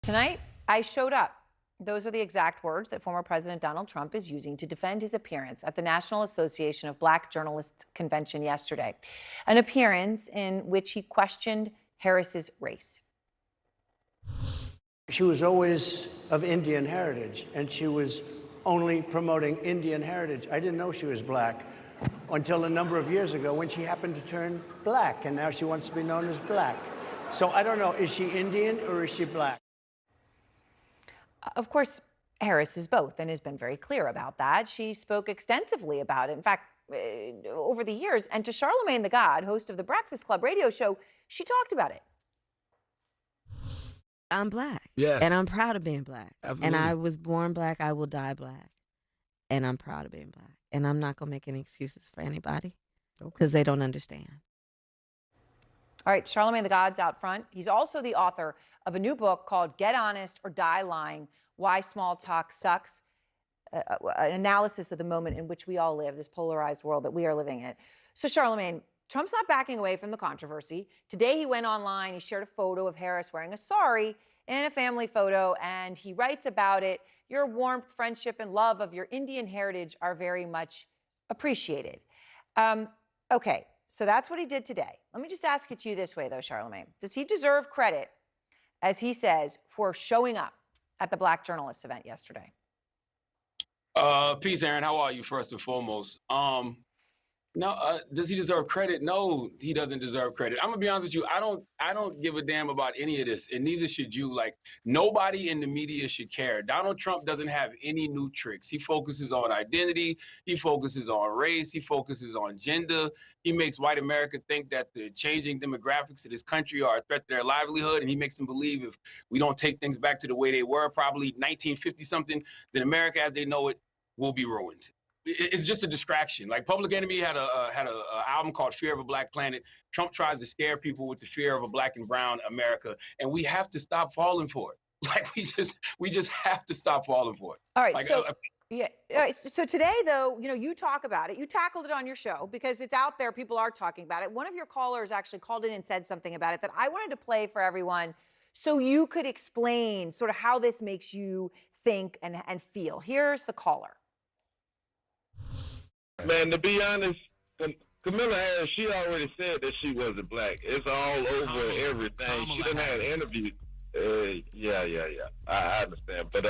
Tonight, I showed up. Those are the exact words that former President Donald Trump is using to defend his appearance at the National Association of Black Journalists convention yesterday, an appearance in which he questioned Harris's race. She was always of Indian heritage, and she was only promoting Indian heritage. I didn't know she was black until a number of years ago when she happened to turn black, and now she wants to be known as black. So I don't know, is she Indian or is she black? Of course, Harris is both and has been very clear about that. She spoke extensively about it, in fact, over the years. And to Charlamagne Tha God, host of the Breakfast Club radio show, she talked about it. I'm black. Yes. And I'm proud of being black. Absolutely. And I was born black. I will die black. And I'm proud of being black. And I'm not going to make any excuses for anybody because they don't understand. All right, Charlamagne Tha God's out front. He's also the author of a new book called Get Honest or Die Lying, Why Small Talk Sucks, an analysis of the moment in which we all live, this polarized world that we are living in. So Charlamagne, Trump's not backing away from the controversy. Today he went online, he shared a photo of Harris wearing a sari in a family photo, and he writes about it, your warmth, friendship, and love of your Indian heritage are very much appreciated. Okay. So that's what he did today. Let me just ask it to you this way, though, Charlamagne. Does he deserve credit, as he says, for showing up at the Black Journalists event yesterday? Peace, Erin. How are you, first and foremost? No, does he deserve credit? No, he doesn't deserve credit. I'm gonna be honest with you. I don't give a damn about any of this, and neither should you. Like, nobody in the media should care. Donald Trump doesn't have any new tricks. He focuses on identity. He focuses on race. He focuses on gender. He makes white America think that the changing demographics of this country are a threat to their livelihood, and he makes them believe if we don't take things back to the way they were, probably 1950 something, then America as they know it will be ruined. It's just a distraction. Like Public Enemy had a album called Fear of a Black Planet. Trump tries to scare people with the fear of a black and brown America, and we have to stop falling for it. Like we just have to stop falling for it. All right. Like, So yeah. All right, so today, though, you talk about it. You tackled it on your show because it's out there. People are talking about it. One of your callers actually called in and said something about it that I wanted to play for everyone, so you could explain sort of how this makes you think and feel. Here's the caller. Man, to be honest, Kamala Harris, she already said that she wasn't black. It's all over everything. She done had interviews. Yeah. I understand. But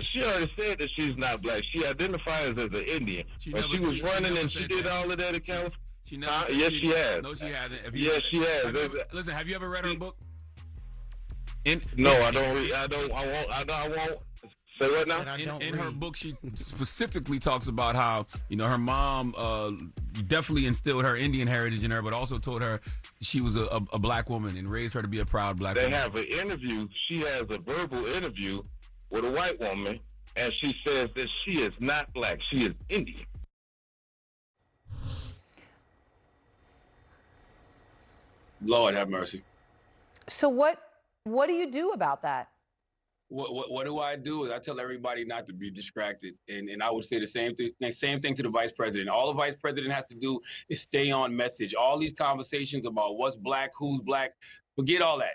she already said that she's not black. She identifies as an Indian. When she was running and she did all of that at California. Yes, she has. No, she hasn't. Yes, she has. Listen, have you ever read her book? No, I don't read. I won't. Say what now? In her book, she specifically talks about how, her mom definitely instilled her Indian heritage in her, but also told her she was a black woman and raised her to be a proud black woman. They have an interview. She has a verbal interview with a white woman, and she says that she is not black. She is Indian. Lord have mercy. So what do you do about that? What do I do? Is I tell everybody not to be distracted, and I would say the same thing to the vice president. All the vice president has to do is stay on message. All these conversations about what's black, who's black, forget all that.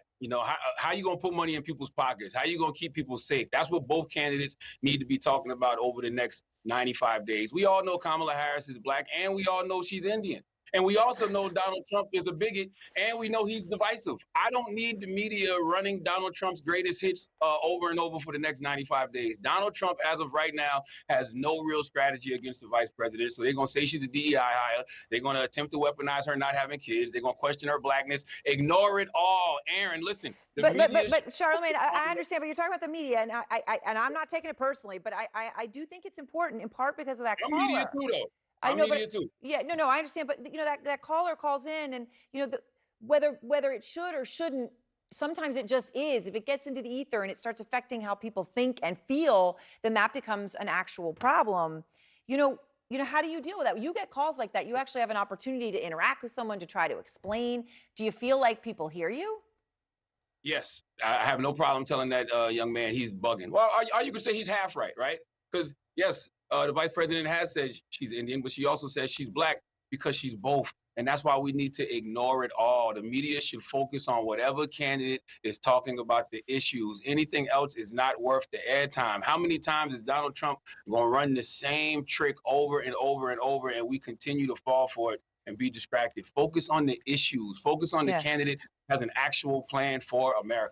How you gonna put money in people's pockets? How you gonna keep people safe? That's what both candidates need to be talking about over the next 95 days. We all know Kamala Harris is black, and we all know she's Indian. And we also know Donald Trump is a bigot, and we know he's divisive. I don't need the media running Donald Trump's greatest hits over and over for the next 95 days. Donald Trump, as of right now, has no real strategy against the vice president. So they're going to say she's a DEI hire. They're going to attempt to weaponize her not having kids. They're going to question her blackness. Ignore it all. Erin, listen. But Charlamagne, I understand, but you're talking about the media, and I'm not taking it personally, but I do think it's important, in part because of that caller. Media too, though. I know, but yeah, no, I understand, but that caller calls in, and whether it should or shouldn't, sometimes it just is. If it gets into the ether and it starts affecting how people think and feel, then that becomes an actual problem. How do you deal with that? When you get calls like that, you actually have an opportunity to interact with someone to try to explain. Do you feel like people hear you? Yes, I have no problem telling that young man he's bugging. Well, or you could say he's half right? Because yes. The vice president has said she's Indian, but she also says she's black because she's both. And that's why we need to ignore it all. The media should focus on whatever candidate is talking about the issues. Anything else is not worth the airtime. How many times is Donald Trump going to run the same trick over and over and over, and we continue to fall for it and be distracted? Focus on the issues. Focus on the candidate who has an actual plan for America.